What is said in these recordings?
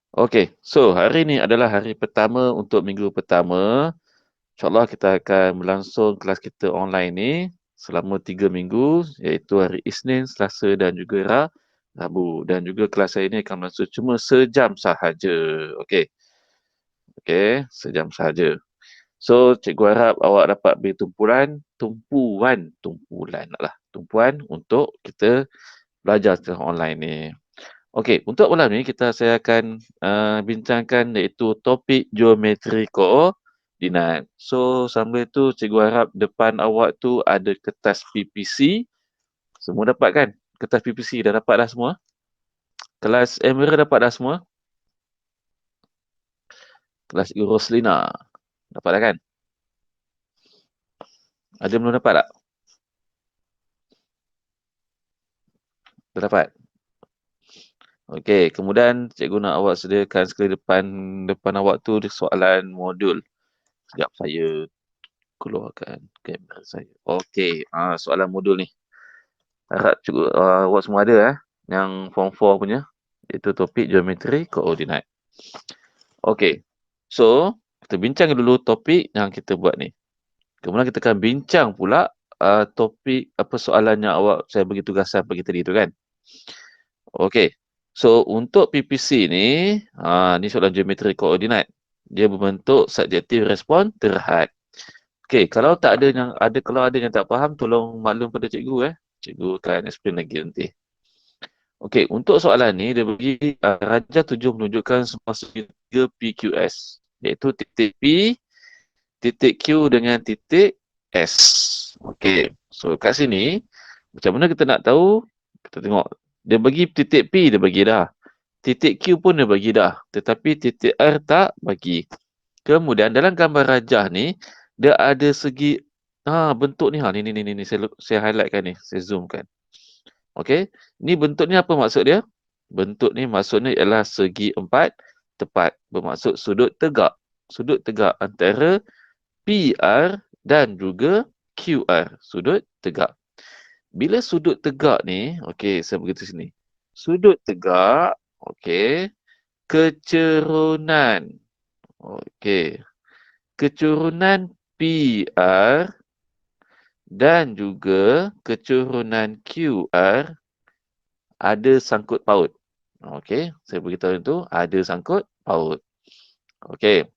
Okey, so hari ni adalah hari pertama untuk minggu pertama. InsyaAllah kita akan berlangsung kelas kita online ni selama 3 minggu, iaitu hari Isnin, Selasa dan juga Rabu. Dan juga kelas saya ni akan berlangsung cuma sejam sahaja. Okey, okey, sejam sahaja. So, cikgu harap awak dapat beri tumpuan untuk kita belajar secara online ni. Okey, untuk malam ni saya akan bincangkan iaitu topik geometri koordinat. So, sambil tu cikgu harap depan awak tu ada kertas PPC. Semua dapat kan? Kertas PPC dah dapat dah semua? Kelas Emira dapat dah semua? Kelas Roslina dapat dah kan? Ada belum dapat tak? Dah dapat? Okey, kemudian cikgu nak awak sediakan sekali depan awak tu soalan modul. Sekejap saya keluarkan kamera saya. Okey, soalan modul ni. Harap cikgu awak semua ada yang form 4 punya, iaitu topik geometri koordinat. Okey. So, kita bincang dulu topik yang kita buat ni. Kemudian kita akan bincang pula topik apa soalan yang saya bagi tugasan pagi tadi tu kan. Okey. So, untuk PPC ni soalan geometri koordinat. Dia berbentuk subjektif respon terhad. Okey, kalau ada yang tak faham, tolong maklum pada cikgu. Cikgu akan explain lagi nanti. Okey, untuk soalan ni dia bagi raja tujuh menunjukkan semua segitiga PQS, iaitu titik P, titik Q dengan titik S. Okey, so kat sini macam mana kita nak tahu? Kita tengok dia bagi titik P dia bagi dah. Titik Q pun dia bagi dah, tetapi titik R tak bagi. Kemudian dalam gambar rajah ni dia ada segi bentuk ni ni saya highlightkan ni, saya zoomkan. Okey, ni bentuk ni apa maksud dia? Bentuk ni maksudnya ialah segi empat tepat, bermaksud sudut tegak. Sudut tegak antara PR dan juga QR, sudut tegak. Bila sudut tegak ni, okey, saya begitu sini. Sudut tegak, okey, kecerunan. Okey, kecerunan PR dan juga kecerunan QR ada sangkut paut. Okey, saya beritahu itu ada sangkut paut. Okey.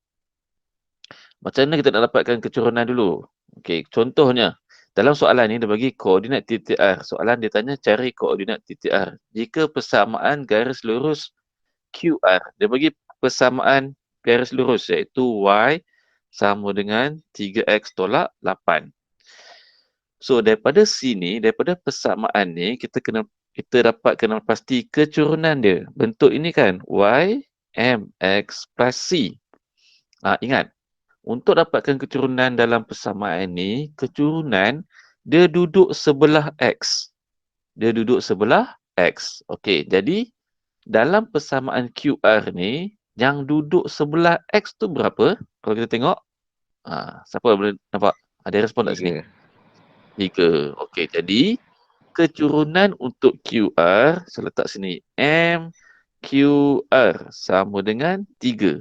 Macam mana kita nak dapatkan kecerunan dulu? Okey, contohnya dalam soalan ni dia bagi koordinat titik R. Soalan dia tanya cari koordinat titik R. Jika persamaan garis lurus QR, dia bagi persamaan garis lurus iaitu Y sama dengan 3X tolak 8. So daripada sini, daripada persamaan ni kita dapat kenal pasti kecerunan dia. Bentuk ini kan Y MX plus C. Ingat, untuk dapatkan kecerunan dalam persamaan ni, kecerunan dia duduk sebelah X. Dia duduk sebelah X. Okey, jadi dalam persamaan QR ni, yang duduk sebelah X tu berapa? Kalau kita tengok, siapa boleh nampak? Ada respon tak sini? 3. 3. Okey, jadi kecerunan untuk QR, saya letak sini, MQR sama dengan 3.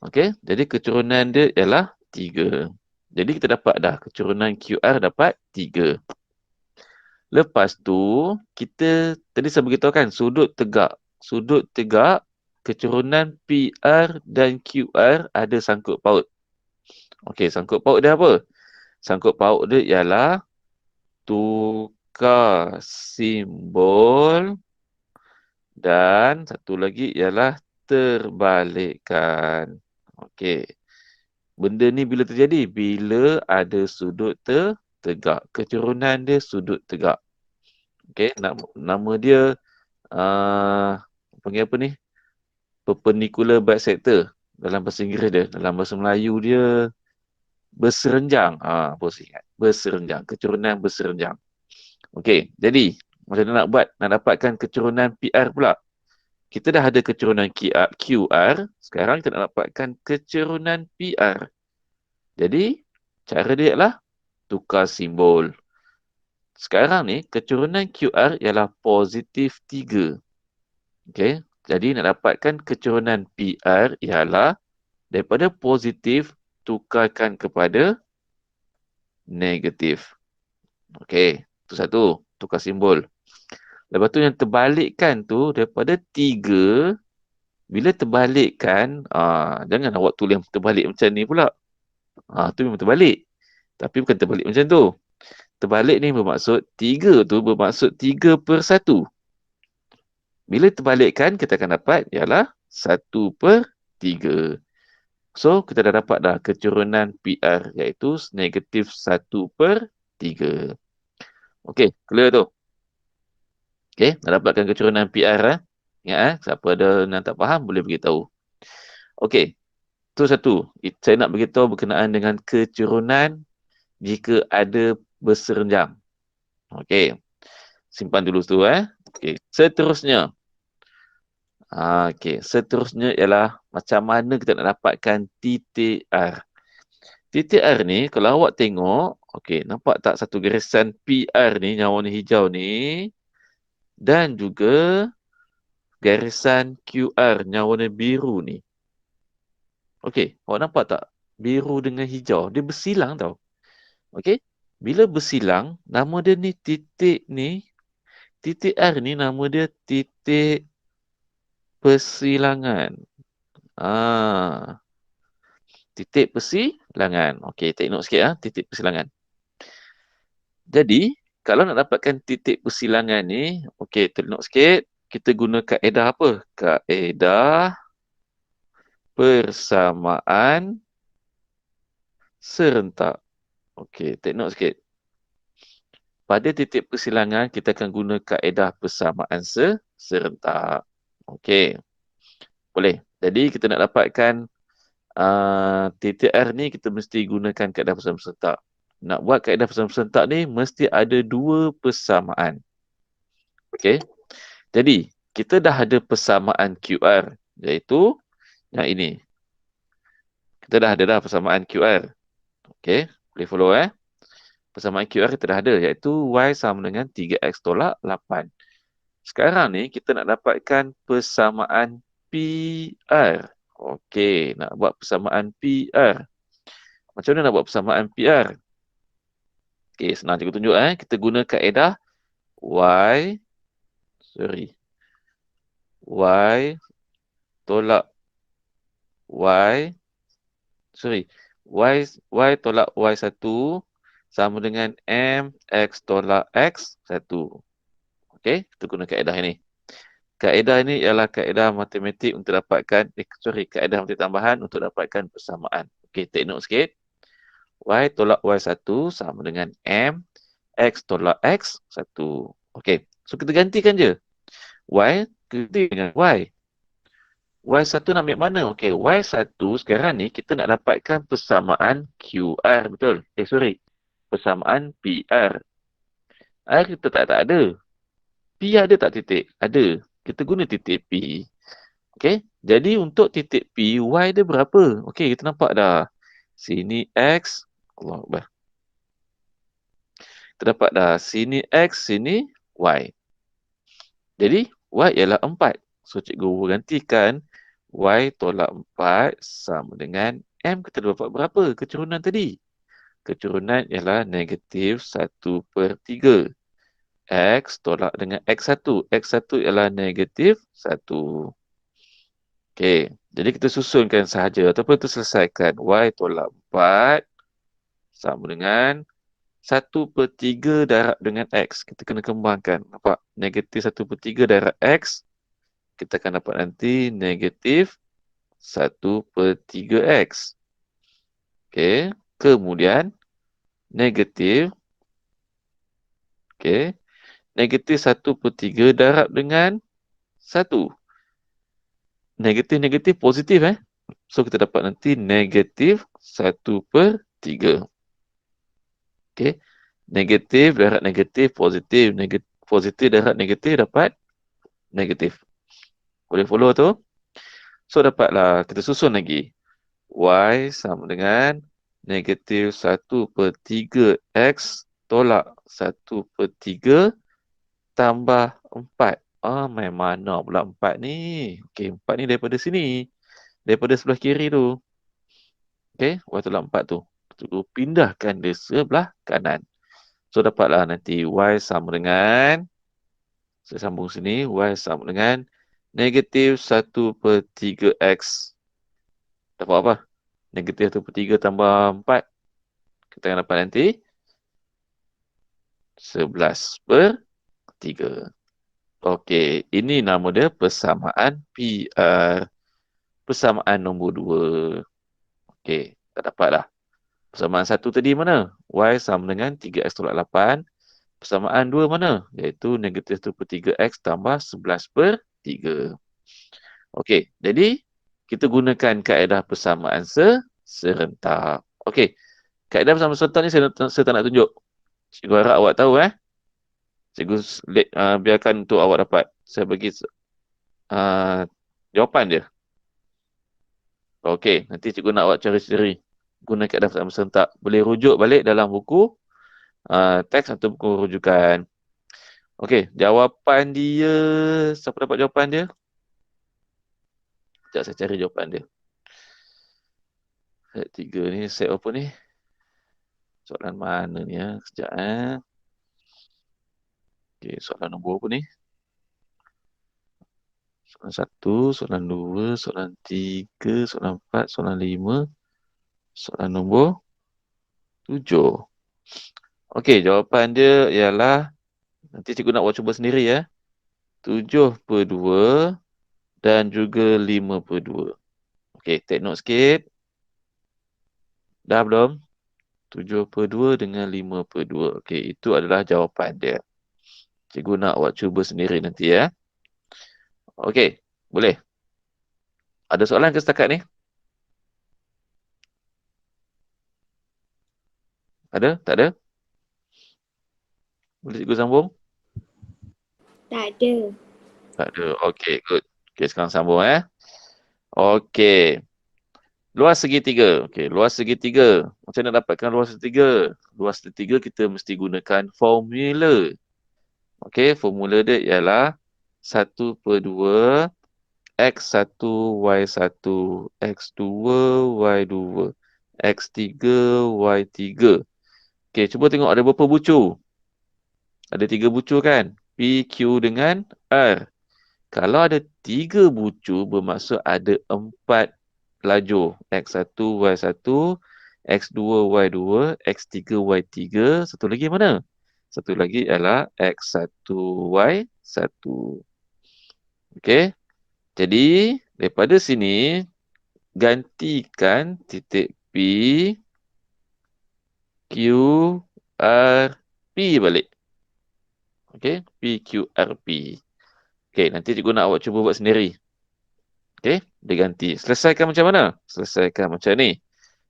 Okey, jadi kecerunan dia ialah 3. Jadi kita dapat dah kecerunan QR dapat 3. Lepas tu, tadi saya beritahu kan, sudut tegak. Sudut tegak, kecerunan PR dan QR ada sangkut paut. Okey, sangkut paut dia apa? Sangkut paut dia ialah tukar simbol dan satu lagi ialah terbalikkan. Okey. Benda ni bila terjadi? Bila ada sudut tegak. Kecerunan dia sudut tegak. Okey, nama dia panggil apa ni? Perpendicular bisector dalam bahasa Inggeris dia. Dalam bahasa Melayu dia berserenjang. Bos ingat. Berserenjang. Kecerunan berserenjang. Okey, jadi macam mana nak buat? Nak dapatkan kecerunan PR pula. Kita dah ada kecerunan QR. Sekarang kita nak dapatkan kecerunan PR. Jadi, cara dia adalah tukar simbol. Sekarang ni, kecerunan QR ialah positif 3. Okey. Jadi nak dapatkan keturunan PR ialah daripada positif tukarkan kepada negatif. Okey, itu satu. Tukar simbol. Lepas tu yang terbalikkan tu daripada 3, bila terbalikkan, jangan awak tulis terbalik macam ni pula. Tu memang terbalik. Tapi bukan terbalik macam tu. Terbalik ni bermaksud 3 tu bermaksud 3/1. Bila terbalikkan, kita akan dapat ialah 1/3. So, kita dah dapat dah keturunan PR iaitu negatif 1/3. Okey, clear tu. Okey, dah dapatkan keturunan PR. Ingat siapa ada yang tak faham boleh beritahu. Okey, tu satu. Saya nak beritahu berkenaan dengan keturunan jika ada berserenjam. Okey, simpan dulu tu. Okey, seterusnya. Seterusnya ialah macam mana kita nak dapatkan titik R. Titik R ni, kalau awak tengok, okey, nampak tak satu garisan PR ni, yang warna hijau ni, dan juga garisan QR yang warna biru ni. Okey, awak nampak tak? Biru dengan hijau. Dia bersilang tau. Okey? Bila bersilang, nama dia ni, titik R ni nama dia titik persilangan. Titik persilangan. Okey, take note sikit titik persilangan. Jadi, kalau nak dapatkan titik persilangan ni, okey, take note sikit. Kita guna kaedah apa? Kaedah persamaan serentak. Okey, take note sikit. Pada titik persilangan, kita akan guna kaedah persamaan serentak. Okey, boleh. Jadi, kita nak dapatkan titik R ni, kita mesti gunakan kaedah persamaan serentak. Nak buat kaedah persamaan serentak ni, mesti ada 2 persamaan. Okey, jadi, kita dah ada persamaan QR, iaitu yang ini. Kita dah ada persamaan QR. Okey, boleh follow persamaan QR kita dah ada, iaitu Y sama dengan 3X tolak 8. Sekarang ni, kita nak dapatkan persamaan PR. Okey, nak buat persamaan PR. Macam mana nak buat persamaan PR? Okey, senang cikgu tunjuk. Kita guna kaedah Y tolak Y tolak Y1 sama dengan MX tolak X1. Okey, kita guna kaedah ini. Kaedah ini ialah kaedah matematik untuk dapatkan, kaedah matematik tambahan untuk dapatkan persamaan. Okey, take note sikit. Y tolak Y1 sama dengan MX tolak X1. Okey, so kita gantikan je. Y ganti dengan Y. Y1 nak ambil mana? Okey, Y1 sekarang ni kita nak dapatkan persamaan QR, betul? Persamaan PR. R kita tak ada. P ada tak titik? Ada. Kita guna titik P. Okey, jadi untuk titik P, Y dia berapa? Okey, kita nampak dah. Sini X. Allah Akbar. Kita dapat dah. Sini X, sini Y. Jadi, Y ialah 4. So, cikgu gantikan Y tolak 4 sama dengan M. Kita dapat berapa keturunan tadi? Keturunan ialah negatif 1/3. X tolak dengan X1. X1 ialah negatif 1. Okey, jadi kita susunkan sahaja ataupun kita selesaikan. Y tolak 4 sama dengan 1/3 darab dengan X. Kita kena kembangkan. Nampak? Negatif 1/3 darab X. Kita akan dapat nanti negatif 1/3X. Okey, kemudian negatif. Okey, negatif 1/3 darab dengan 1. Negatif-negatif positif So kita dapat nanti negatif 1/3. Okey. Negatif darab negatif positif. Positif darab negatif dapat negatif. Boleh follow tu? So dapatlah, kita susun lagi. Y sama dengan negatif 1/3X tolak 1/3 tambah 4. Main mana pula 4 ni? Okey, 4 ni daripada sini. Daripada sebelah kiri tu. Okey, Y tolak 4 tu. Cikgu pindahkan dia sebelah kanan. So, dapatlah nanti Y sama dengan, saya sambung sini, Y sama dengan -1/3X. Dapat apa? -1/3 tambah 4. Kita akan dapat nanti 11/3. Okey, ini nama dia persamaan PR. Persamaan nombor 2. Okey, tak dapat dah. Persamaan 1 tadi mana? Y sama dengan 3X tolak 8. Persamaan 2 mana? Iaitu -1/3X tambah 11/3. Okey, jadi kita gunakan kaedah persamaan serentak. Okey, kaedah persamaan serentak ni saya tak nak tunjuk. Cikgu harap awak tahu Cikgu biarkan untuk awak dapat. Saya bagi jawapan dia. Okey, nanti cikgu nak awak cari sendiri. Guna kaedah persamaan serentak. Boleh rujuk balik dalam buku teks atau buku rujukan. Okey, jawapan dia, siapa dapat jawapan dia? Sekejap saya cari jawapan dia. Set 3 ni, set apa ni? Soalan mana ni ya? Sekejap Okey, soalan nombor apa ni? Soalan 1, soalan 2, soalan 3, soalan 4, soalan 5, soalan nombor 7. Okey, jawapan dia ialah, nanti cikgu nak awak cuba sendiri 7/2 dan juga 5/2. Okey, take note sikit. Dah belum? 7/2 dengan 5/2. Okey, itu adalah jawapan dia. Cikgu nak awak cuba sendiri nanti Okey, boleh. Ada soalan ke setakat ni? Ada? Tak ada? Boleh cikgu sambung? Tak ada. Tak ada. Okey, good. Okey, sekarang sambung Okey. Luas segitiga. Okey, luas segitiga. Macam mana dapatkan luas segitiga? Luas segitiga kita mesti gunakan formula. Okey, formula dia ialah 1/2 X1, Y1, X2, Y2, X3, Y3. Okey, cuba tengok ada berapa bucu? Ada 3 bucu kan? P, Q dengan R. Kalau ada 3 bucu, bermaksud ada 4 lajur. X1, Y1, X2, Y2, X3, Y3. Satu lagi mana? Satu lagi ialah X1, Y1. Okey. Jadi, daripada sini, gantikan titik P, Q, R, P balik. Okey, P, Q, R, P. Okey, nanti cikgu nak awak cuba buat sendiri. Okey, dia ganti. Selesaikan macam mana? Selesaikan macam ni.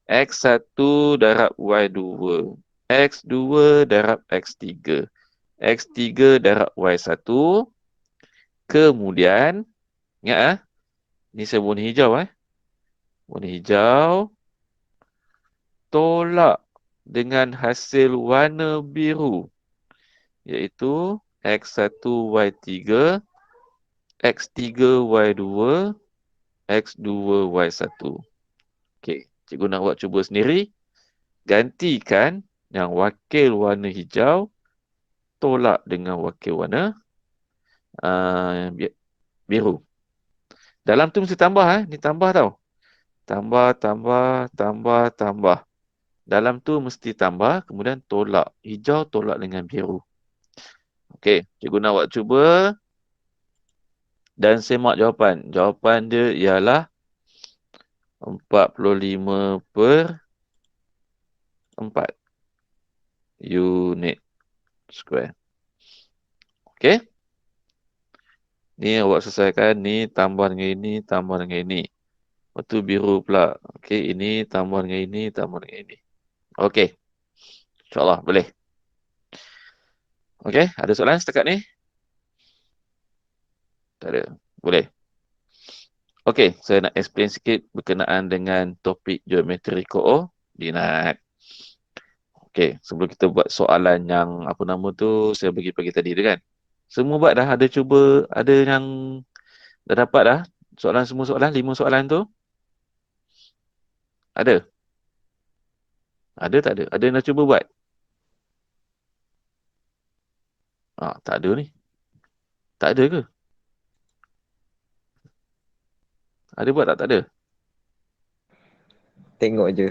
X1 darab Y2. X2 darab X3. X3 darab Y1. Kemudian, ingat ni saya warna hijau Warna hijau. Tolak dengan hasil warna biru. Iaitu X1, Y3. X3, Y2. X2, Y1. Okey, cikgu nak buat cuba sendiri. Gantikan yang wakil warna hijau tolak dengan wakil warna biru. Dalam tu mesti tambah ni tambah tau. Tambah, tambah, tambah, tambah. Dalam tu mesti tambah, kemudian tolak. Hijau tolak dengan biru. Okey, cikgu nak buat cuba. Dan semak jawapan. Jawapan dia ialah 45/4 unit square. Okey. Ni awak selesaikan. Ni tambah dengan ini, tambah dengan ini. Lepas tu biru pula. Okey, ini tambah dengan ini, tambah dengan ini. Okey. InsyaAllah boleh. Okey, ada soalan setakat ni? Tak ada. Boleh. Okey, saya nak explain sikit berkenaan dengan topik geometri koordinat. Okey, sebelum kita buat soalan yang apa nama tu, saya bagi pagi tadi tu kan. Semua buat dah? Ada cuba, ada yang dah dapat dah? Semua soalan, 5 soalan tu? Ada? Ada tak ada? Ada yang dah cuba buat? Tak ada ni. Tak ada ke? Ada buat tak? Tak ada? Tengok je.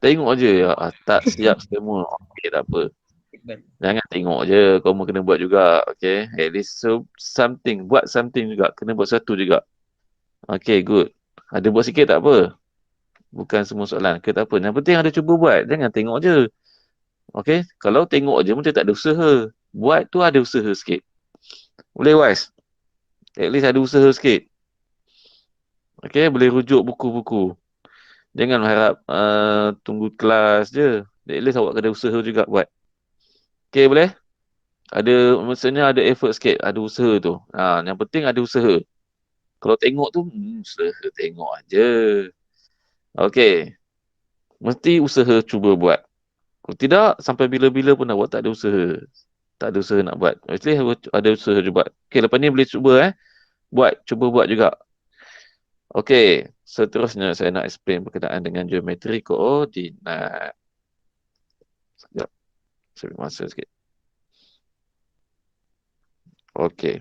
Tengok je. Tak siap semua. Okey, tak apa. Jangan tengok je. Kau mau kena buat juga. Okay. At least something. Buat something juga. Kena buat satu juga. Okay, good. Ada buat sikit tak apa. Bukan semua soalan. Okay, tak apa. Yang penting ada cuba buat. Jangan tengok je. Okay. Kalau tengok je macam tak ada usaha. Buat tu ada usaha sikit. Boleh, Wise? At least ada usaha sikit. Okay. Boleh rujuk buku-buku. Jangan harap tunggu kelas je. At least awak kena usaha juga buat. Okay, boleh? Maksudnya ada effort sikit. Ada usaha tu. Yang penting ada usaha. Kalau tengok tu, usaha tengok aja. Okey. Mesti usaha cuba buat. Kalau tidak, sampai bila-bila pun awak tak ada usaha. Tak ada usaha nak buat. Mesti ada usaha je buat. Okey, lepas ni boleh cuba Buat. Cuba buat juga. Okey. Seterusnya saya nak explain berkenaan dengan geometri koordinat. Sekejap. Saya ambil masa sikit. Okey.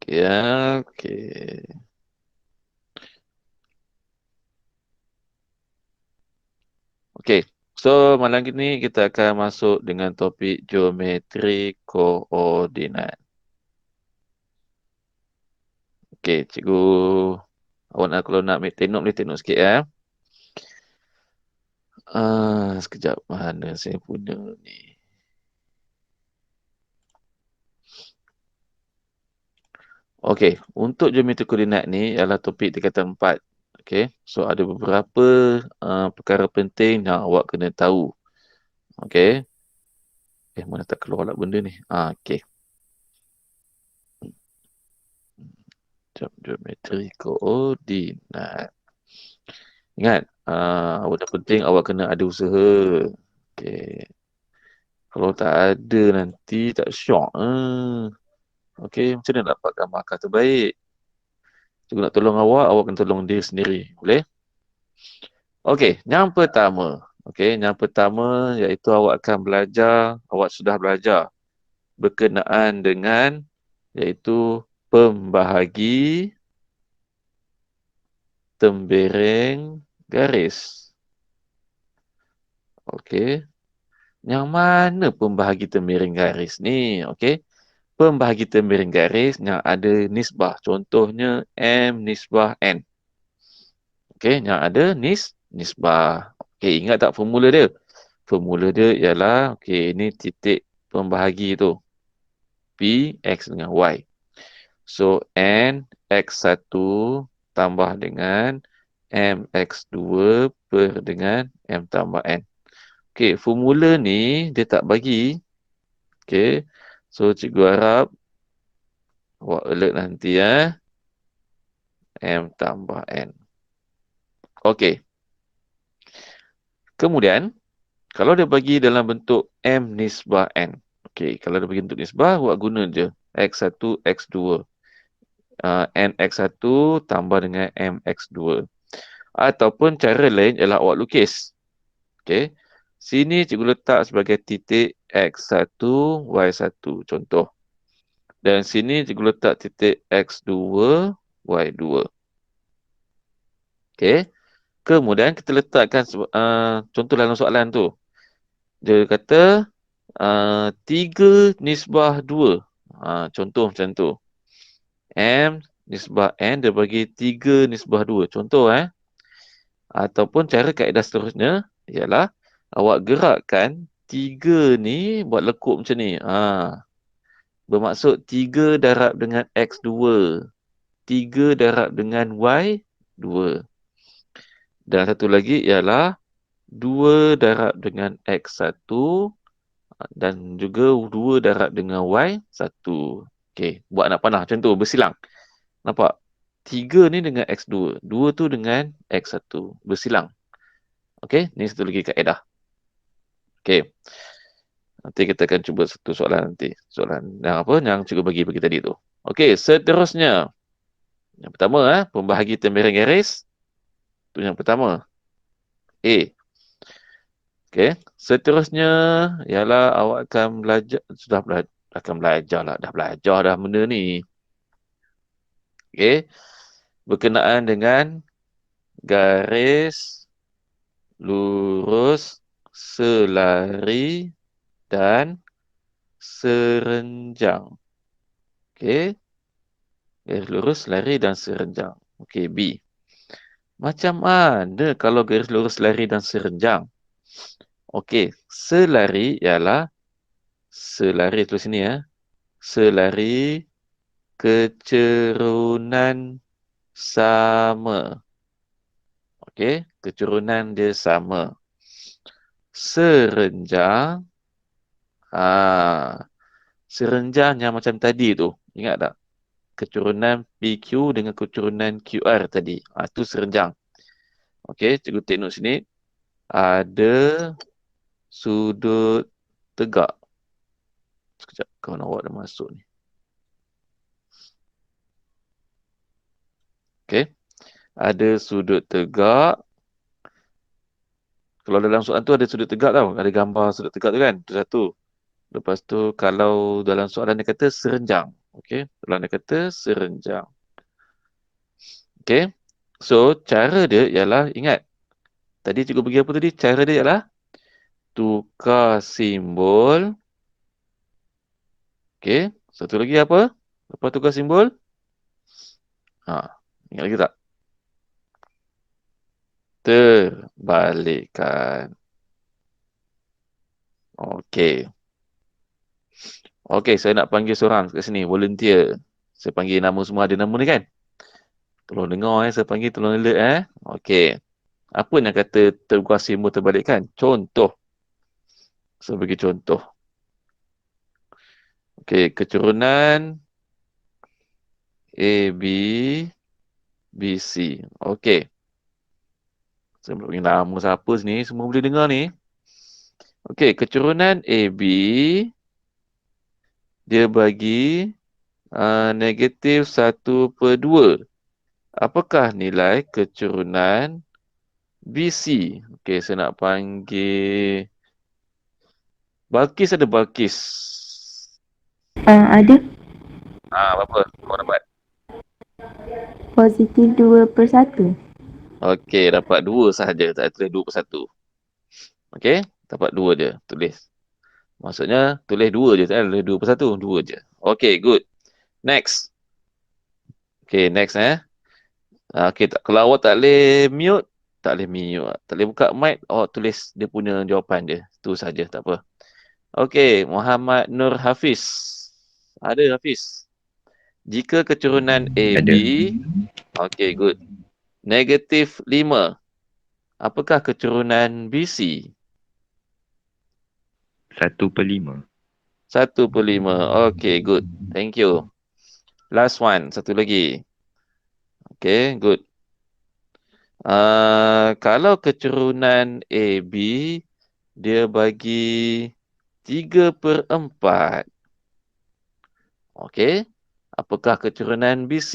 Okey. Okey. So, malam ini kita akan masuk dengan topik geometri koordinat. Okey, cikgu. Awak nak, kalau nak ambil tengok, boleh tengok sikit ya. Sekejap. Mana saya punya ni. Okey, untuk geometri koordinat ni ialah topik tingkatan 4. Okey, so ada beberapa perkara penting yang awak kena tahu. Okey. Mana tak keluar lah benda ni. Okey. Geometri koordinat. Ingat, awak yang penting awak kena ada usaha. Okey. Kalau tak ada nanti tak syok. Okey, macam mana dapatkan markah terbaik? Cikgu nak tolong awak kena tolong diri sendiri. Boleh? Okey, yang pertama. Okey, yang pertama iaitu awak akan belajar, awak sudah belajar berkenaan dengan iaitu pembahagi tembereng garis. Okey. Yang mana pembahagi tembereng garis ni? Okey. Pembahagi tembereng garis yang ada nisbah. Contohnya M nisbah N. Okey, yang ada nisbah. Okey, ingat tak formula dia? Formula dia ialah, okey, ini titik pembahagi tu. P, X dengan Y. So, N, X1 tambah dengan M, X2 per dengan M tambah N. Okey, formula ni dia tak bagi. Okey, so cikgu harap awak alert nanti ya. M tambah N. Okey. Kemudian, kalau dia bagi dalam bentuk M nisbah N. Okey, kalau dia bagi bentuk nisbah, awak guna je X1, X2. NX1 tambah dengan MX2. Ataupun cara lain ialah awak lukis. Okey. Sini cikgu letak sebagai titik X1, Y1. Contoh. Dan sini cikgu letak titik X2, Y2. Okey. Kemudian kita letakkan contoh dalam soalan tu. Dia kata 3 nisbah 2. Contoh macam tu. M nisbah N dia bagi 3 nisbah 2. Contoh Ataupun cara kaedah seterusnya ialah awak gerakkan 3 ni buat lekuk macam ni. Bermaksud 3 darab dengan X2. 3 darab dengan Y2. Dan satu lagi ialah 2 darab dengan X1 dan juga 2 darab dengan Y1. Okey, buat anak panah macam tu, bersilang. Nampak? 3 ni dengan X2. 2 tu dengan X1. Bersilang. Okey, ni satu lagi kaedah. Okey. Nanti kita akan cuba satu soalan nanti. Soalan yang apa? Yang cikgu bagi tadi tu. Okey, seterusnya. Yang pertama, pembahagi tembereng garis. Itu yang pertama. A. Okey. Seterusnya ialah awak akan belajar. Akan belajar lah. Dah belajar dah benda ni. Okey. Berkenaan dengan garis lurus selari dan serenjang. Okey. Garis lurus, selari dan serenjang. Okey, B. Macam mana kalau garis lurus, selari dan serenjang? Okey, selari ialah selari tulis sini ya. Selari kecerunan sama. Okey, kecerunan dia sama. Serenjang, serenjang yang macam tadi tu. Ingat tak? Keturunan PQ dengan keturunan QR tadi. Itu serenjang. Okey, cikgu take note sini. Ada sudut tegak. Sekejap, kawan awak dah masuk ni. Okey. Ada sudut tegak. Kalau dalam soalan tu ada sudut tegak tau. Ada gambar sudut tegak tu kan. Itu satu. Lepas tu kalau dalam soalan dia kata serenjang. Okey. Dalam dia kata serenjang. Okey. So, cara dia ialah, ingat. Tadi cikgu bagi apa tadi? Cara dia ialah tukar simbol. Okey. Satu lagi apa? Apa tukar simbol? Ingat lagi tak? Terbalikkan. Okey. Okey, saya nak panggil seorang kat sini, volunteer. Saya panggil nama semua, ada nama ni kan? Tolong dengar saya panggil, tolong alert Okey. Apa yang kata tukar simbol terbalikkan? Contoh. Saya bagi contoh. Okey, keturunan A, B, B, C. Okey. Saya belum ingat nama siapa sini, semua boleh dengar ni. Okey, keturunan A, B, dia bagi negatif 1/2. Apakah nilai keturunan BC? Okey, saya nak panggil Balkis, ada Balkis? Ada Berapa kau dapat? positif 2/1. Okey, dapat 2 sahaja. Tak tulis 2/1. Okey, dapat 2 je. Tulis. Maksudnya, tulis 2 je. Tak tulis 2/1. 2 je. Okey, good. Next. Okey, next Okey, kalau awak tak boleh mute, tak boleh mute. Tak boleh buka mic, awak tulis dia punya jawapan dia. Tu saja, tak apa. Okey, Muhammad Nur Hafiz. Ada Hafiz. Jika keturunan AB, okey, good. Negatif 5. Apakah keturunan BC? 1/5. 1/5. Okey, good. Thank you. Last one, satu lagi. Okey, good. Kalau keturunan AB, dia bagi 3/4. Okey. Apakah keturunan BC?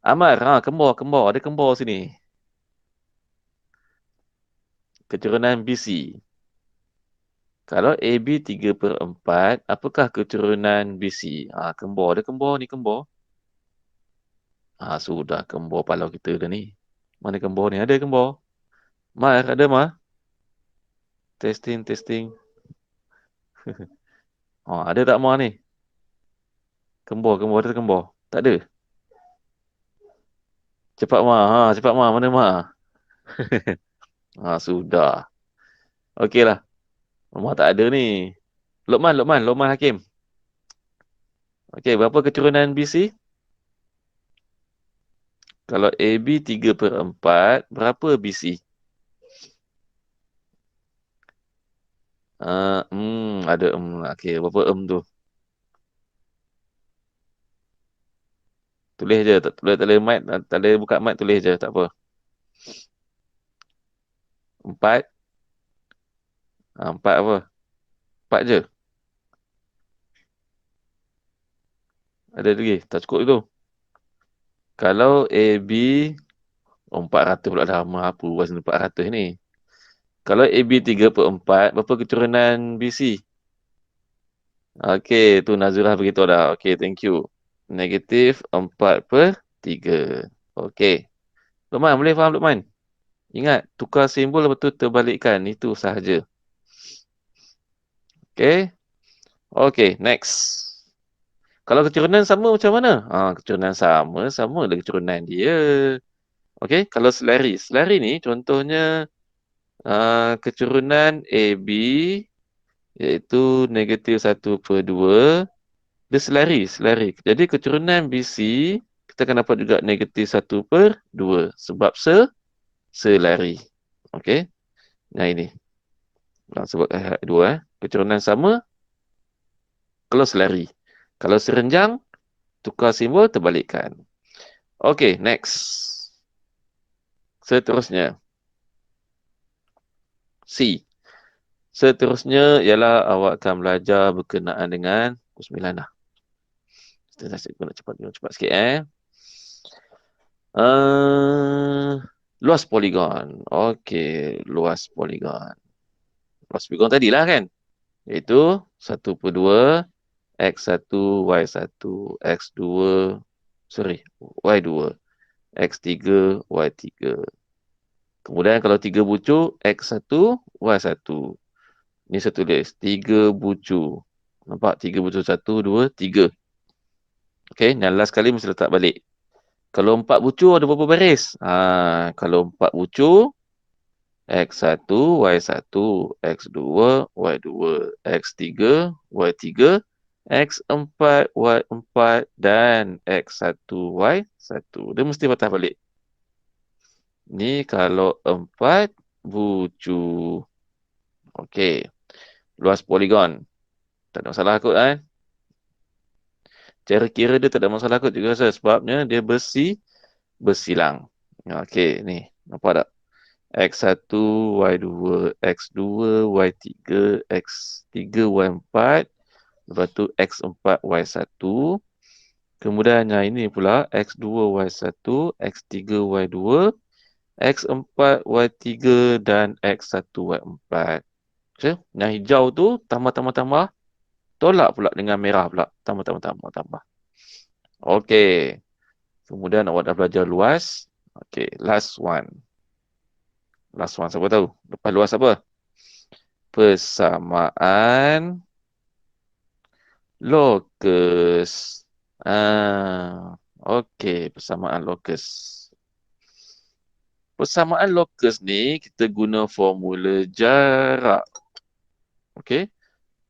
Amar, kembar. Ada kembar sini. Keturunan BC. Kalau AB 3/4, apakah keturunan BC? Kembar. Ada kembar ni, kembar. Sudah kembar palau kita dah ni. Mana kembar ni? Ada kembar? Mar, ada Mar? Testing. Ada tak Mar ni? Kembar, ada kembar. Tak ada. Cepat Mar, cepat Mar. Mana Mar? Sudah. Okeylah. Mar tak ada ni. Lokman Hakim. Okey, berapa keturunan BC? Kalau AB 3/4, berapa BC? Ada Okey, berapa tu? Tulis je, tak boleh mic, tak boleh buka mic, tulis je, tak apa. 4. 4 apa? 4 je. Ada lagi? Tak cukup itu. Kalau AB, 400 pula dah lama apa wazn 400 ni. Kalau AB 3/4, berapa keturunan BC? Okey, tu Nazirah beritahu dah. Okey, thank you. -4/3. Okey. Lukman, boleh faham Lukman? Ingat, tukar simbol lepas tu terbalikkan. Itu sahaja. Okey. Okey, next. Kalau keturunan sama macam mana? Keturunan sama ada keturunan dia. Okey, kalau selari. Selari ni contohnya keturunan AB iaitu -1/2. Dia selari. Jadi keturunan BC kita akan dapat juga -1/2 sebab selari. Okey. Nah ini. Sebab dua. Keturunan sama kalau selari. Kalau serenjang, tukar simbol terbalikkan. Okey, next. Seterusnya. C. Seterusnya ialah awak akan belajar berkenaan dengan pukul 9 lah. Kita nak cepat sikit luas poligon. Okey, luas poligon. Luas poligon tadilah kan? Iaitu 1/2 X1, Y1, X2, Y2, X3, Y3. Kemudian kalau 3 bucuk, X1, Y1. Ni saya tulis 3 bucuk. Nampak? 3 bucuk 1, 2, 3. Okey, yang last kali mesti letak balik. Kalau 4 bucuk ada berapa baris? Kalau 4 bucuk, X1, Y1, X2, Y2, X3, Y3, X4, Y4 dan X1, Y1. Dia mesti patah balik. Ni kalau 4 bucuk. Okey. Luas poligon. Tak ada masalah kot Cara kira dia tak ada masalah kot juga sebabnya dia bersilang. Okey, ni. Nampak tak? X1, Y2, X2, Y3, X3, Y4. Lepas tu X4, Y1. Kemudian yang ini pula X2, Y1, X3, Y2, X4, Y3 dan X1, Y4. Okay? Yang hijau tu tambah. Tolak pula dengan merah pula. Tambah. Okey. Kemudian awak dah belajar luas. Okey, last one. Siapa tahu? Lepas luas apa? Persamaan lokus. Okey, persamaan lokus. Persamaan lokus ni kita guna formula jarak. Okey?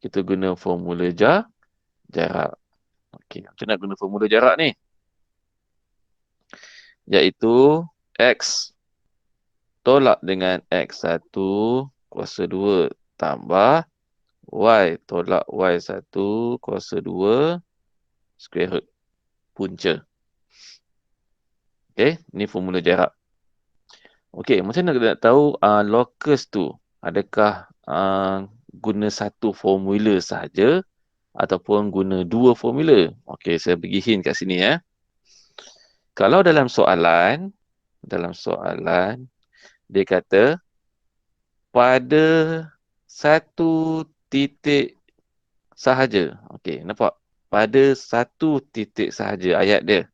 Kita guna formula jarak. Okey, macam nak guna formula jarak ni? Iaitu X tolak dengan X1 kuasa 2 tambah Y tolak Y1 kuasa 2 square root punca. Okey, ni formula jarak. Okey, macam mana kita nak tahu locus tu adakah guna satu formula sahaja ataupun guna dua formula? Okey, saya bagi hint kat sini Kalau dalam soalan dia kata pada satu titik sahaja. Okey, nampak? Pada satu titik sahaja ayat dia.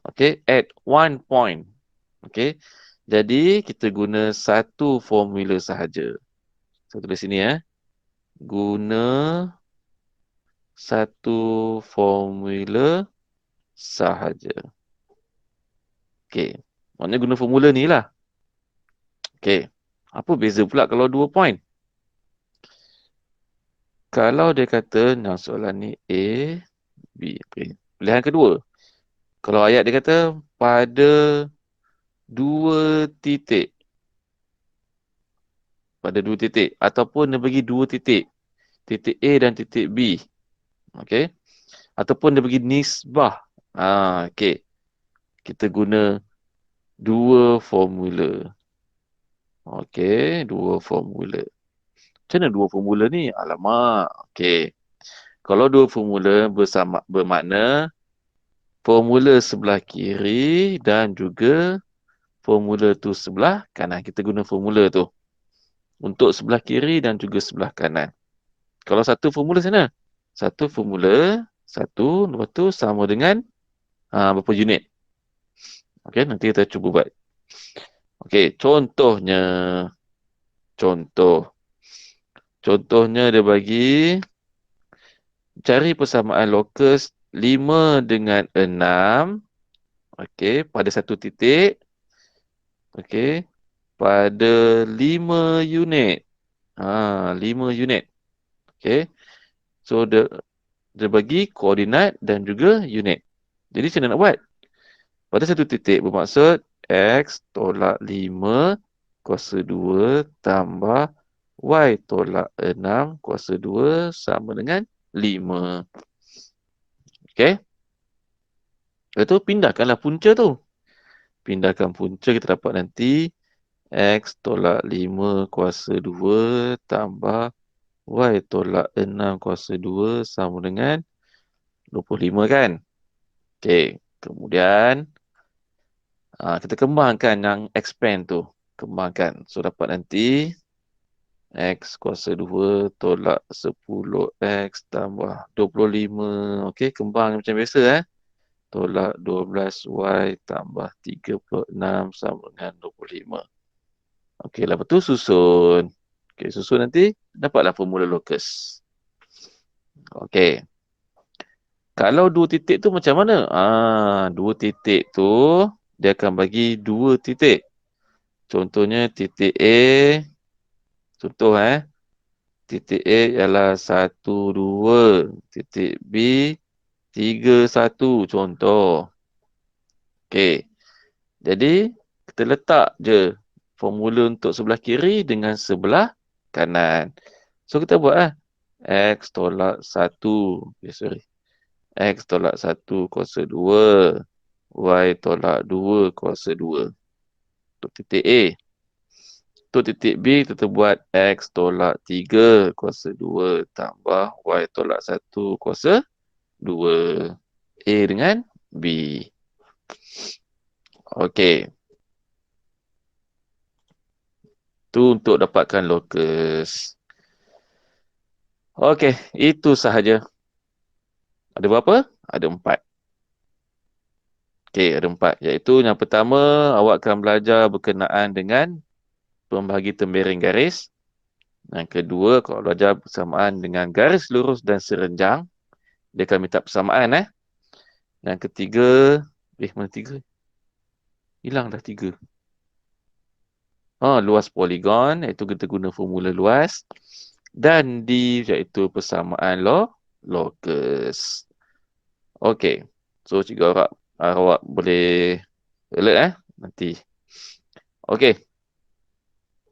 Okey, at one point. Okey. Jadi kita guna satu formula sahaja. Saya tulis sini Guna satu formula sahaja. Okey. Maknanya guna formula ni lah. Okey. Apa beza pula kalau 2 point? Kalau dia kata, soalan ni A, B. Okay. Pilihan kedua. Kalau ayat dia kata pada 2 titik. Pada 2 titik. Ataupun dia bagi 2 titik. Titik A dan titik B. Okey. Ataupun dia bagi nisbah. Okey. Kita guna dua formula. Okey, dua formula. Macam mana dua formula ni? Alamak. Okey. Kalau dua formula bermakna formula sebelah kiri dan juga formula tu sebelah kanan. Kita guna formula tu untuk sebelah kiri dan juga sebelah kanan. Kalau satu formula sana? Satu formula, satu, lepas tu sama dengan berapa unit. Okey, nanti kita cuba buat. Okey, contoh. Contohnya dia bagi cari persamaan lokus 5 dengan 6. Okey, pada satu titik. Okey, pada 5 unit. 5 unit. Okey. So dia bagi koordinat dan juga unit. Jadi macam mana nak buat? Pada satu titik bermaksud X tolak 5 kuasa 2 tambah Y tolak 6 kuasa 2 sama dengan 5. Okey. Lepas tu pindahkanlah punca tu. Pindahkan punca, kita dapat nanti X tolak 5 kuasa 2 tambah Y tolak 6 kuasa 2 sama dengan 25 kan? Okey. Kemudian kita kembangkan yang expand tu. Kembangkan. So dapat nanti X kuasa 2 tolak 10X tambah 25. Okey, kembang macam biasa tolak 12Y tambah 36 sama dengan 25. Okey, lepas tu susun. Okey, susun nanti dapatlah formula locus. Okey. Kalau dua titik tu macam mana? Dua titik tu dia akan bagi dua titik. Contohnya titik A. Contoh titik A ialah 1, 2. Titik B 3, 1. Contoh. Okey. Jadi kita letak je formula untuk sebelah kiri dengan sebelah kanan. So kita buat X tolak 1. Sorry. X tolak 1 kuasa 2. Y tolak 2 kuasa 2. Untuk titik A. Untuk titik B, kita buat X tolak 3 kuasa 2 tambah Y tolak 1 kuasa 2. A dengan B. Okey. Tu untuk dapatkan locus. Okey, itu sahaja. Ada berapa? Ada 4. Okey, ada 4. Iaitu yang pertama, awak akan belajar berkenaan dengan pembahagi tembereng garis. Yang kedua, kalau belajar persamaan dengan garis lurus dan serenjang, dia akan minta persamaan. Yang ketiga, mana 3? Hilang dah 3. Luas poligon, iaitu kita guna formula luas. Dan D, iaitu persamaan locus. Okey. So, cikgu awak boleh alert nanti. Okey.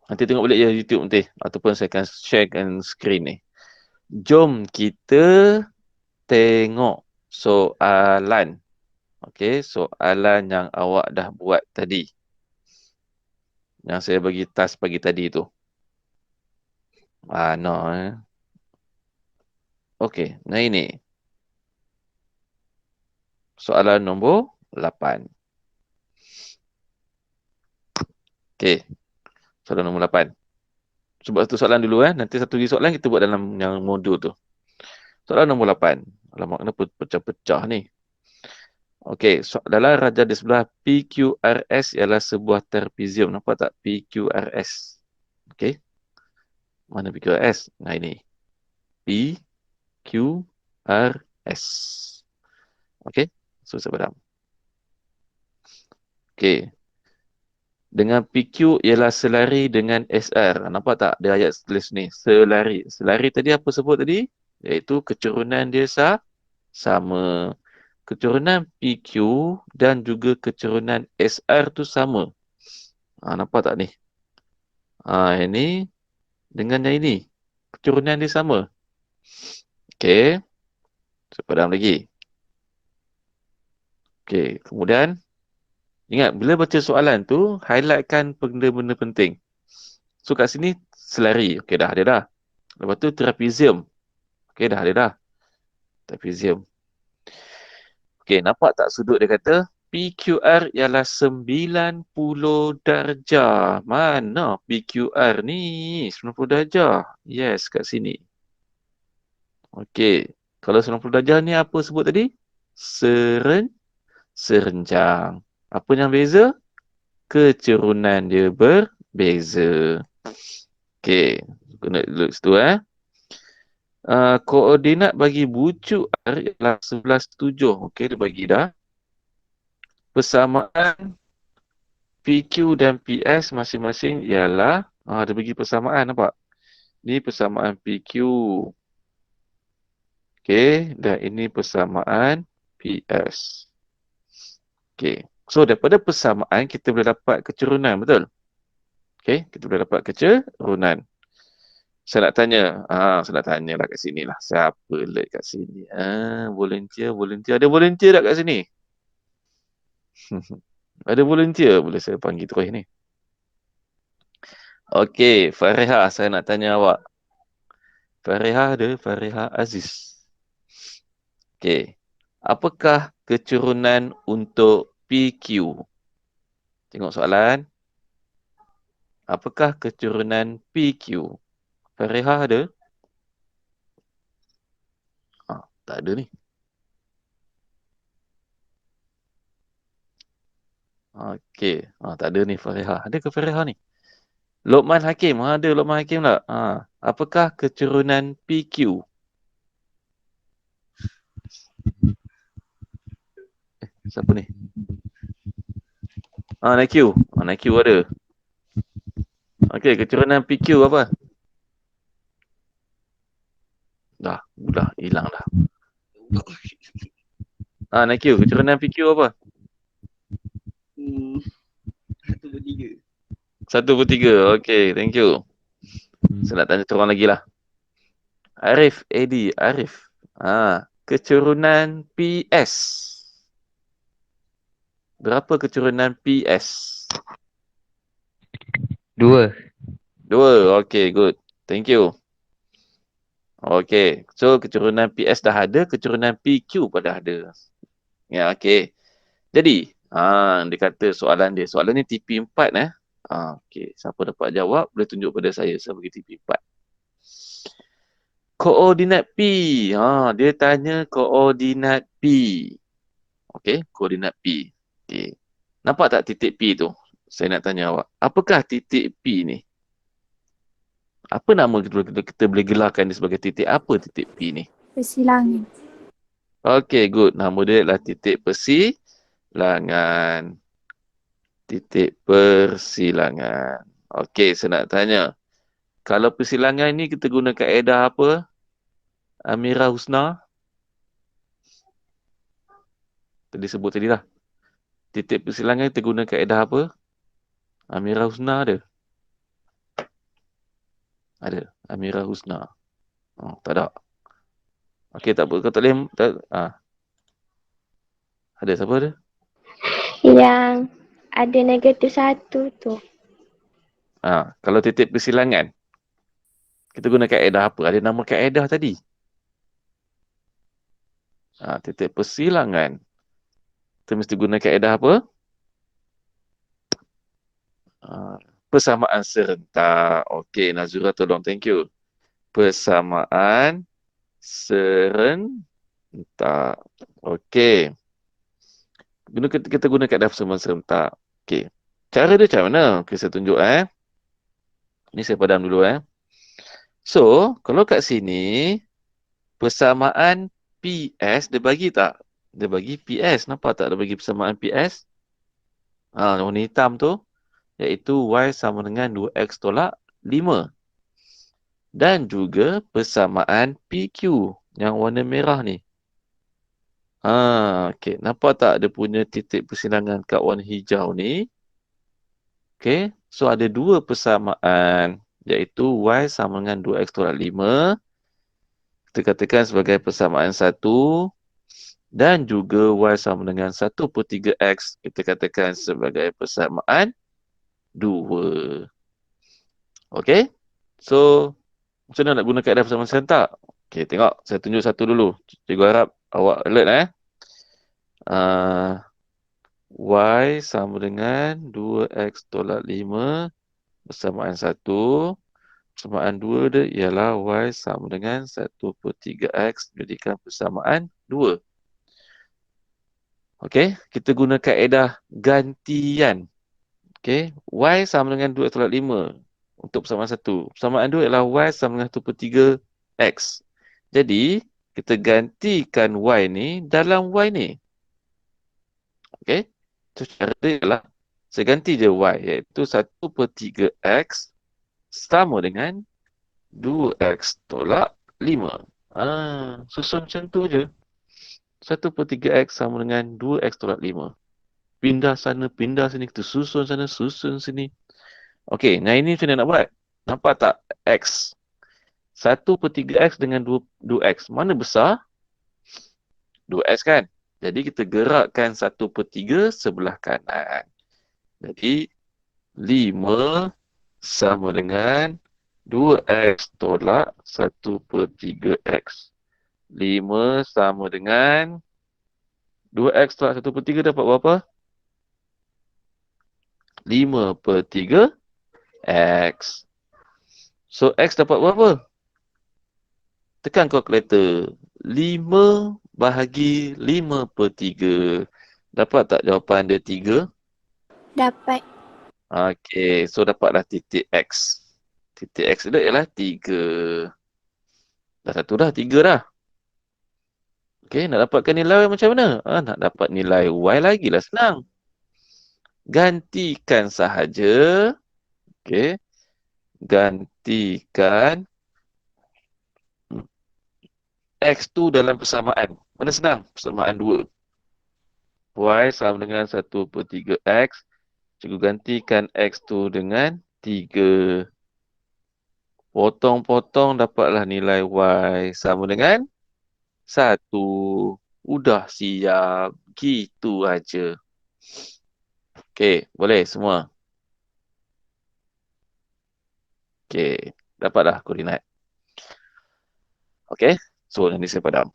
Nanti tengok balik ya YouTube nanti. Ataupun saya akan sharekan screen ni. Jom kita tengok soalan. Okey, soalan yang awak dah buat tadi. Yang saya bagi task pagi tadi tu. No. Okey, nah ini. Soalan nombor 8. Okey. Soalan nombor 8. Sebab satu soalan dulu nanti satu lagi soalan kita buat dalam yang modul tu. Soalan nombor 8. Alamak, kenapa pecah-pecah ni? Okey, dalam raja di sebelah PQRS ialah sebuah trapezium. Nampak tak PQRS? Okey. Mana PQRS? Nah ini. PQRS. Okey. So saya padam. Okey. Dengan PQ ialah selari dengan SR. Nampak tak? Dia ayat tulis ni. Selari. Selari tadi apa sebut tadi? Iaitu kecurunan dia sama. Kecurunan PQ dan juga kecurunan SR tu sama. Nampak tak ni? Ini dengan yang ini. Kecurunan dia sama. Okey. Saya padam lagi. Okey. Kemudian, ingat bila baca soalan tu, highlightkan benda-benda penting. So kat sini selari. Okey dah ada dah. Lepas tu trapezium. Okey dah ada dah. Trapezium. Okey, nampak tak sudut dia kata? PQR ialah 90 darjah. Mana PQR ni? 90 darjah. Yes, kat sini. Okey. Kalau 90 darjah ni apa sebut tadi? Serenjang. Apa yang beza? Kecerunan dia berbeza. Okey. Kena duduk situ koordinat bagi bucu R ialah 11.7. Okey, dia bagi dah. Persamaan PQ dan PS masing-masing ialah dia bagi persamaan, nampak? Ni persamaan PQ. Okey, dan ini persamaan PS. Okey. So daripada persamaan kita boleh dapat kecerunan, betul? Okey, kita boleh dapat kecerunan. Saya nak tanya lah kat sini lah. Siapa alert kat sini? Volunteer. Ada volunteer tak kat sini? Ada volunteer? Boleh saya panggil terus ni. Okey, Fariha, saya nak tanya awak. Fariha ada? Fariha Aziz. Okey. Apakah kecerunan untuk PQ? Tengok soalan. Apakah kecerunan PQ? Fariha ada? Tak ada ni. Okey. Tak ada ni Fariha. Ada ke Fariha ni? Lokman Hakim. Ada Lokman Hakim tak? Apakah kecerunan PQ? Siapa ni? Naik Q ada. Okey, kecerunan PQ apa? Dah hilang dah. Naik Q, kecerunan PQ apa? 1/3. 1/3. Okey, thank you. Saya nak tanya seorang lagi lah. Arif. Kecerunan PS. Berapa kecerunan PS? 2. 2. Okey, good. Thank you. Okey, so kecerunan PS dah ada, kecerunan PQ pun dah ada. Ya, okey. Jadi, dia kata soalan ni TP4 okey, siapa dapat jawab boleh tunjuk pada saya bagi TP4. Koordinat P. Dia tanya koordinat P. Okey, koordinat P. Okey. Nampak tak titik P tu? Saya nak tanya awak. Apakah titik P ni? Apa nama kita boleh gelarkan dia sebagai titik? Apa titik P ni? Persilangan. Okey, good. Nama dia adalah titik persilangan. Titik persilangan. Okey, saya nak tanya. Kalau persilangan ni kita guna kaedah apa? Amira Husna? Tadi sebut tadi lah. Titik persilangan kita guna kaedah apa? Amira Husna ada? Ada. Amira Husna. Tak ada. Okey, tak apa. Kau tak boleh. Ada siapa ada? Yang ada -1 tu. Kalau titik persilangan, kita guna kaedah apa? Ada nama kaedah tadi. Titik persilangan. Kita mesti guna kaedah apa? Persamaan serentak. Okey, Nazura tolong. Thank you. Persamaan serentak. Okey. Kita guna kaedah persamaan serentak. Okey. Cara dia macam mana? Okey, saya tunjuk Ni saya padam dulu So, kalau kat sini persamaan PS dia bagi tak? Dia bagi PS. Nampak tak dia bagi persamaan PS? Warna hitam tu iaitu Y sama dengan 2X tolak 5. Dan juga persamaan PQ yang warna merah ni. Okey, nampak tak dia punya titik persilangan kat warna hijau ni? Okey, so ada 2 persamaan iaitu Y sama dengan 2X tolak 5. Kita katakan sebagai persamaan 1 dan juga Y sama dengan 1/3X kita katakan sebagai persamaan 2. Okay? So, macam mana nak guna kaedah persamaan serentak? Okay, tengok. Saya tunjuk satu dulu. Cikgu harap awak alert Uh, Y sama dengan 2X tolak 5 bersamaan 1. Persamaan 2 dia ialah Y sama dengan 1/3X jadikan persamaan 2. Okey, kita guna kaedah gantian. Okey, Y sama dengan 2X tolak 5 untuk persamaan 1. Persamaan 2 ialah Y sama dengan 1/3X. Jadi, kita gantikan Y ni dalam Y ni. Okey, so cara dia ialah saya ganti je Y iaitu 1/3X sama dengan 2X tolak 5. Susun macam tu je. 1/3X sama dengan 2X tolak 5. Pindah sana, pindah sini. Kita susun sana, susun sini. Okey, nah ini macam mana nak buat? Nampak tak X? 1/3X dengan 2X. Mana besar? 2X kan? Jadi kita gerakkan 1/3 sebelah kanan. Jadi 5 sama dengan 2X tolak 1/3X. 5 sama dengan 2X tolak 1/3 dapat berapa? 5/3X. So, X dapat berapa? Tekan kalkulator. 5 bahagi 5/3. Dapat tak jawapan dia 3? Dapat. Okey, so dapatlah titik X. Titik X dia ialah 3. Dah satu dah, 3 dah. Okey, nak dapatkan nilai Y macam mana? Nak dapat nilai Y lagi lah senang. Gantikan sahaja. Okey. Gantikan X tu dalam persamaan. Mana senang? Persamaan 2. Y sama dengan 1/3X. Cikgu gantikan X tu dengan 3. Potong-potong dapatlah nilai Y sama dengan 1. Udah siap. Gitu aja. Okey, boleh semua? Okey, dapat dah koordinat. Okey, so nanti saya padam.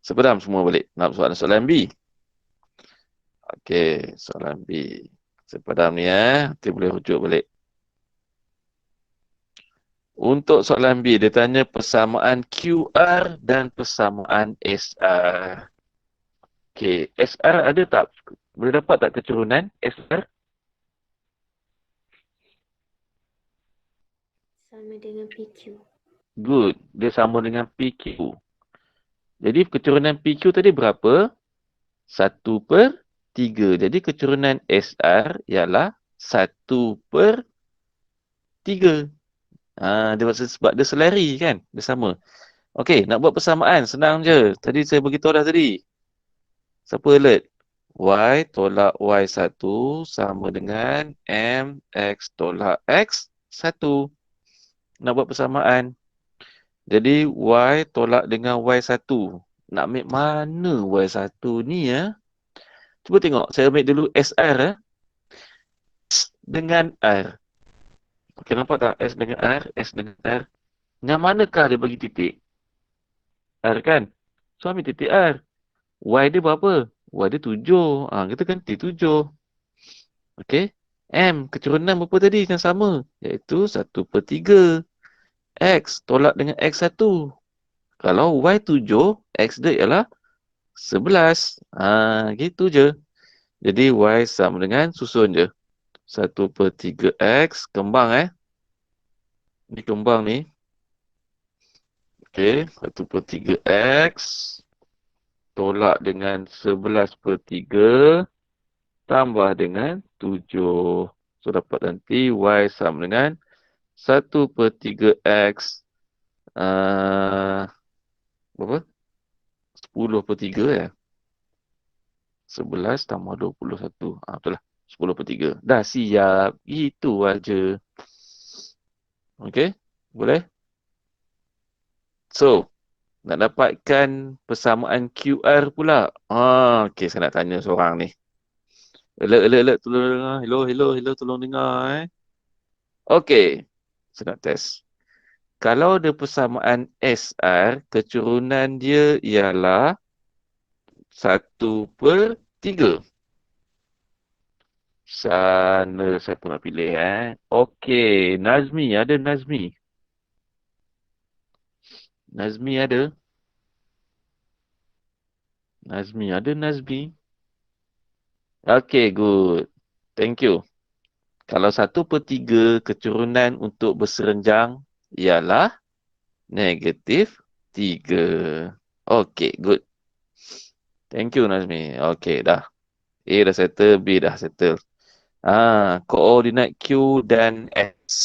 Saya padam semua balik. Nak soalan B. Okey, soalan B. Saya padam ni nanti boleh rujuk balik. Untuk soalan B, dia tanya persamaan QR dan persamaan SR. Okey, SR ada tak? Boleh dapat tak keturunan SR? Sama dengan PQ. Good. Dia sama dengan PQ. Jadi keturunan PQ tadi berapa? 1/3. Jadi keturunan SR ialah 1/3. Dia sebab dia selari kan? Dia sama. Okey, nak buat persamaan. Senang je. Tadi saya beritahu dah tadi. Siapa alert? Y tolak Y1 sama dengan MX tolak X1. Nak buat persamaan. Jadi Y tolak dengan Y1. Nak ambil mana Y1 ni ya? Cuba tengok. Saya ambil dulu SR S dengan R. Okey, nampak tak? S dengan R, S dengan R. Yang manakah dia bagi titik? R kan? So ambil titik R. Y dia berapa? Y dia 7. Kita ganti 7. Okey. M, keturunan berapa tadi yang sama? Iaitu 1/3. X tolak dengan X1. Kalau Y 7, X dia ialah 11. Gitu je. Jadi Y sama dengan susun je. 1/3X. Kembang Ni kembang ni. Okey. 1/3X. Tolak dengan 11/3. Tambah dengan 7. So dapat nanti Y sama dengan 1/3X. Berapa? 10/3 ya. 11 tambah 21. Betul lah. 10/3. Dah siap. Itu aja. Okey. Boleh? So, nak dapatkan persamaan QR pula. Okey, saya nak tanya seorang ni. Alert, tolong dengar. Hello, tolong dengar Okey. Saya nak test. Kalau ada persamaan SR, keturunan dia ialah 1/3. Sana saya pun nak pilih Okey, Nazmi ada Nazmi. Nazmi ada. Nazmi ada Nazmi. Okey, good. Thank you. Kalau 1/3 keturunan untuk berserenjang ialah -3. Okey, good. Thank you Nazmi. Okey, dah. A dah settle, B dah settle. Koordinat Q dan S.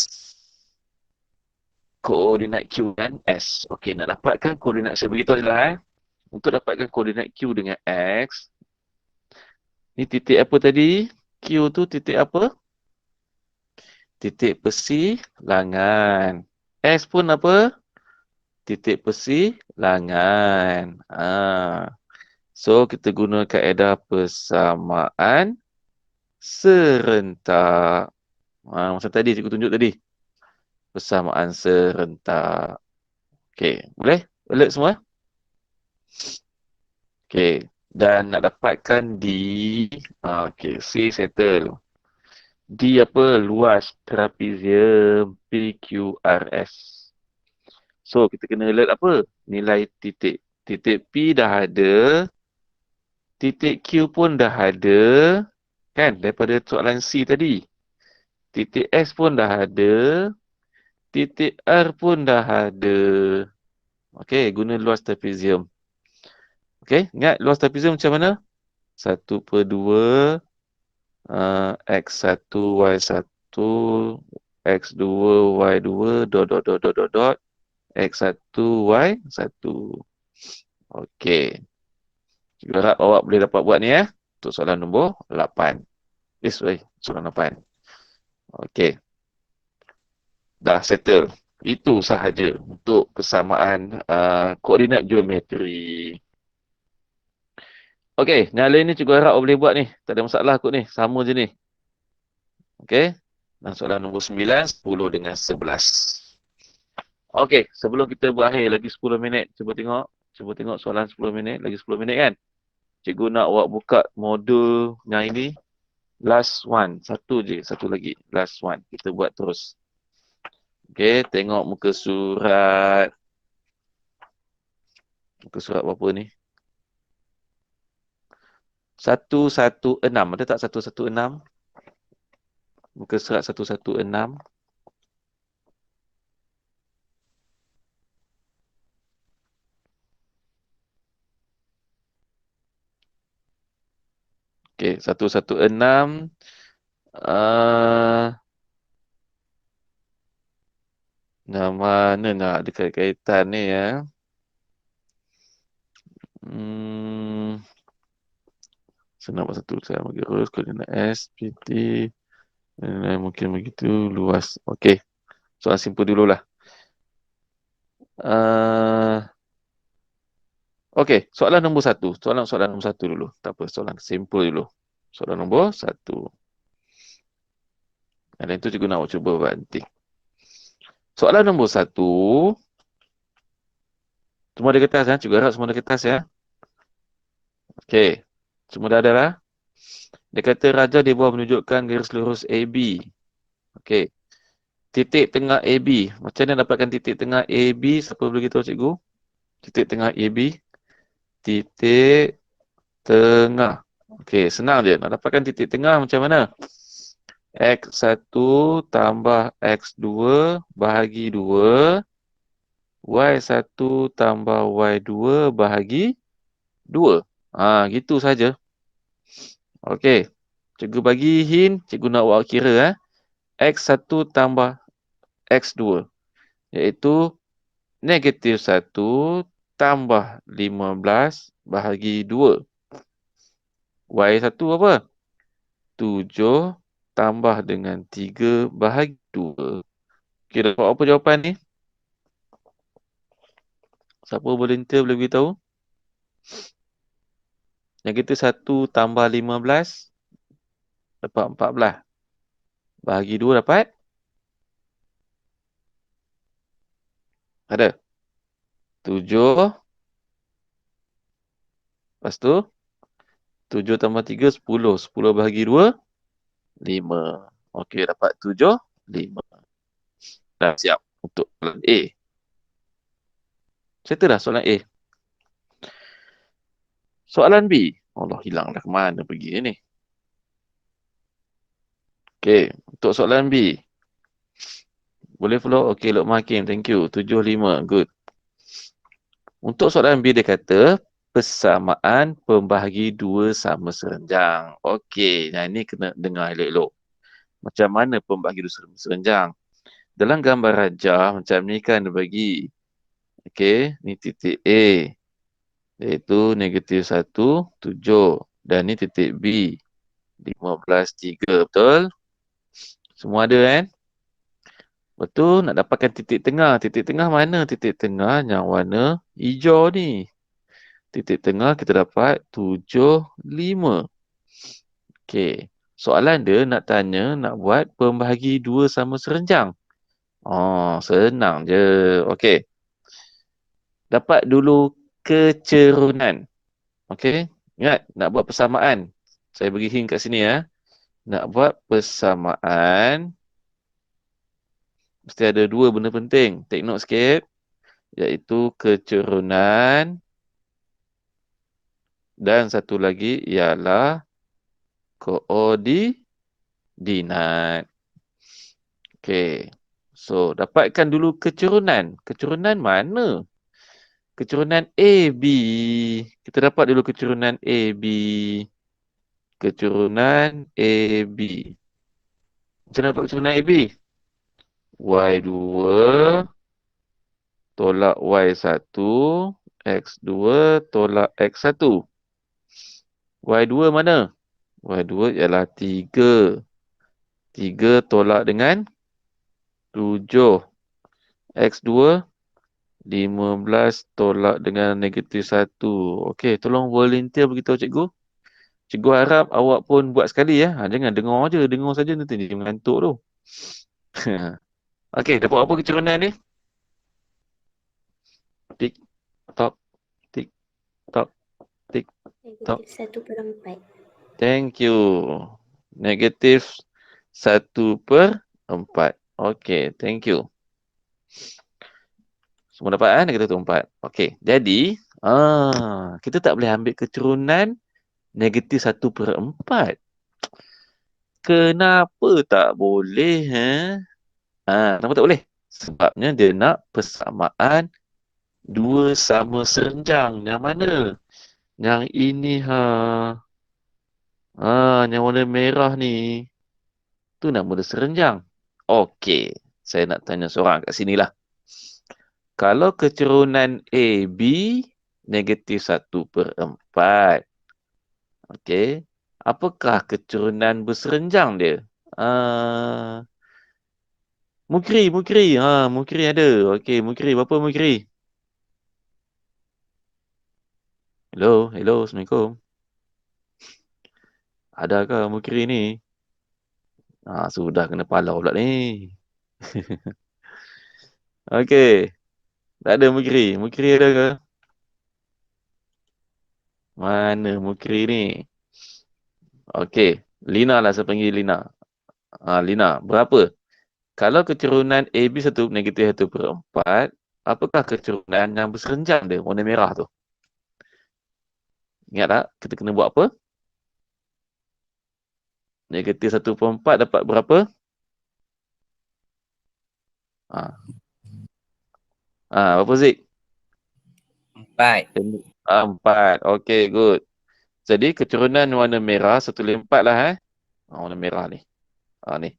Koordinat Q dan S. Okey, nak dapatkan koordinat saya beritahu adalah untuk dapatkan koordinat Q dengan X. Ni titik apa tadi? Q tu titik apa? Titik persilangan. S pun apa? Titik persilangan. So, kita guna kaedah persamaan serentak. Macam tadi, cikgu tunjuk tadi. Persamaan serentak. Okey, boleh? Alert semua? Okey, dan nak dapatkan D. Okey, C settle. D apa? Luas trapezium PQRS. So, kita kena alert apa? Nilai titik. Titik P dah ada. Titik Q pun dah ada. Kan? Daripada soalan C tadi. Titik S pun dah ada. Titik R pun dah ada. Okey, guna luas trapezium. Okey, ingat luas trapezium macam mana? 1/2 X1, Y1, X2, Y2, dot, X1, Y1. Okey. Cikgu harap awak boleh dapat buat ni untuk soalan nombor 8. Soalan 8. Okey. Dah settle. Itu sahaja untuk kesamaan koordinat geometri. Okey, yang lain ni cikgu harap awak boleh buat ni. Tak ada masalah kot ni. Sama je ni. Okey. Dan soalan nombor 9, 10 dengan 11. Okey, sebelum kita berakhir lagi 10 minit. Cuba tengok soalan 10 minit. Lagi 10 minit kan? Cikgu nak awak buka modul yang ini. Last one. Satu lagi. Last one. Kita buat terus. Okey, tengok muka surat. Muka surat berapa ni? 116. Ada tak 116? Muka surat 116. Okey, 116. Mana nak ada kaitan ni Senang buat satu. Saya bagi rules, koordinat S, PT. Mungkin begitu, luas. Okey, soalan simple dululah. Okey, soalan nombor 1. Soalan nombor 1 dulu. Tak apa, soalan simple dulu. Soalan nombor 1. Dan itu cikgu nak cuba buat nanti. Soalan nombor 1. Semua ada kertas cikgu harap semua ada kertas Okey, semua dah ada lah. Dia kata raja di bawah menunjukkan garis lurus AB. Okey. Titik tengah AB. Macam mana dapatkan titik tengah AB? Siapa boleh beritahu cikgu? Titik tengah AB. Titik tengah. Okey, senang je. Nak dapatkan titik tengah macam mana? X1 tambah X2 bahagi 2. Y1 tambah Y2 bahagi 2. Gitu saja. Okey. Cikgu bagi hint. Cikgu nak awak kira X1 tambah X2. Iaitu -1 tambah 15 bahagi 2. Y1 apa? 7 tambah dengan 3 bahagi 2. Okey, dapat apa jawapan ni? Siapa volunteer boleh beritahu? Yang kita 1 tambah 15 dapat 14. Bahagi 2 dapat? Ada? 7. Lepas tu, 7 tambah 3, 10. 10 bahagi 2, 5. Okey, dapat 7, 5. Dah siap untuk soalan A. Settle dah soalan A. Soalan B. Allah, hilang dah, ke mana pergi ni? Okey, untuk soalan B. Boleh follow? Okey, Lokman Hakim, thank you. 7, 5, good. Untuk soalan B dia kata, persamaan pembahagi dua sama serenjang. Okey, nah ini kena dengar elok-elok. Macam mana pembahagi dua sama serenjang? Dalam gambar rajah macam ni kan dia bagi. Okey, ni titik A. Iaitu -1, 7. Dan ni titik B. 15, 3. Betul? Semua ada kan? Betul, nak dapatkan titik tengah. Titik tengah mana? Titik tengah yang warna hijau ni. Titik tengah kita dapat 7, 5. Okey. Soalan dia nak tanya, nak buat pembahagi dua sama serenjang. Oh, senang je. Okey. Dapat dulu kecerunan. Okey. Ingat, nak buat persamaan. Saya bagi hint kat sini ya. Nak buat persamaan, mesti ada dua benda penting. Take note sikit. Iaitu kecerunan. Dan satu lagi ialah koordinat. Okey. So, dapatkan dulu kecerunan. Kecerunan mana? Kecerunan AB. Kita dapat dulu kecerunan AB. Kecerunan AB. Macam mana dapat kecerunan AB? Y2 tolak Y1. X2 tolak X1. Y2 mana? Y2 ialah 3. 3 tolak dengan 7. X2 15 tolak dengan -1. Okey, tolong volunteer beritahu cikgu. Cikgu harap awak pun buat sekali ya. Jangan dengar je. Dengar saja nanti dia mengantuk tu. Okey, dapat apa kecerunan ni? Tik, tok, tik, tok, tik, tok. -1/4. Thank you. -1/4. Okey, thank you. Semua dapat kan? -1/4. Okey, jadi kita tak boleh ambil kecerunan -1/4. Kenapa tak boleh? Kenapa tak boleh? Sebabnya dia nak persamaan dua sama serenjang. Yang mana? Yang ini yang warna merah ni. Tu nama dia serenjang. Okey, saya nak tanya seorang kat sini lah. Kalau kecerunan AB -1/4. Okey. Apakah kecerunan berserenjang dia? Mukri. Mukri ada. Okey, Mukri. Berapa Mukri? Hello, Assalamualaikum. Adakah Mukri ni? Sudah kena palau pula ni. Okey. Tak ada Mukri. Mukri ada ke? Mana Mukri ni? Okey. Lina lah, saya panggil Lina. Lina, berapa? Kalau kecerunan AB -1/4, apakah kecerunan yang berserenjang dia? Warna merah tu. Ingat tak? Kita kena buat apa? -1/4 dapat berapa? Berapa Zik? 4. 4. Okey, good. Jadi kecerunan warna merah 1/4 lah warna merah ni. Ni.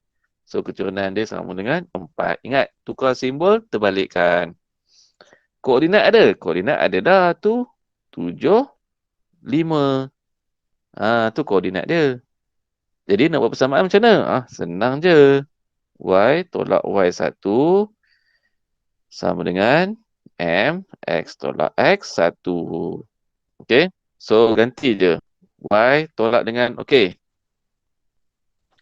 So kecerunan dia sama dengan 4. Ingat, tukar simbol, terbalikkan. Koordinat ada? Koordinat ada dah tu. 7, 5. Tu koordinat dia. Jadi nak buat persamaan macam mana? Senang je. Y tolak Y1 sama dengan M X tolak X1. Okey. So ganti je. Y tolak dengan, okey.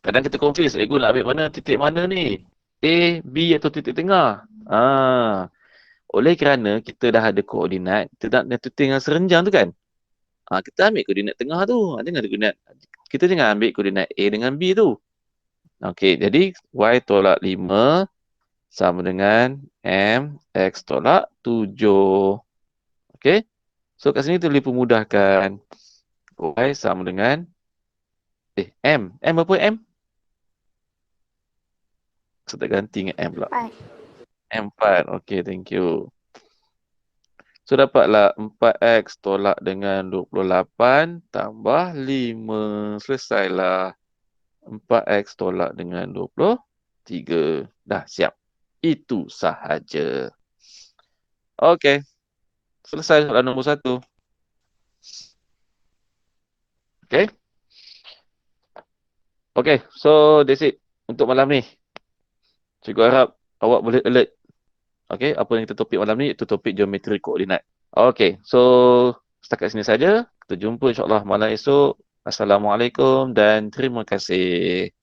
Kadang kita confuse, cikgu nak ambil mana, titik mana ni? A, B atau titik tengah? Oleh kerana kita dah ada koordinat, kita nak titik yang serenjang tu kan? Kita ambil koordinat tengah tu. Kita jangan ambil koordinat A dengan B tu. Okey, jadi Y tolak 5 sama dengan M, X tolak 7. Okey? So kat sini kita boleh pemudahkan. Y sama dengan M. M berapa M? Saya tak ganti dengan M pula. 4. M4. Okey, thank you. So dapatlah 4X tolak dengan 28 tambah 5. Selesailah. 4X tolak dengan 23. Dah siap. Itu sahaja. Okey. Selesai soalan nombor 1. Okey. Okey, so that's it untuk malam ni. Cikgu harap awak boleh alert. Okey, apa yang kita topik malam ni? Itu topik geometri koordinat. Okey, so setakat sini saja. Kita jumpa insyaAllah malam esok. Assalamualaikum dan terima kasih.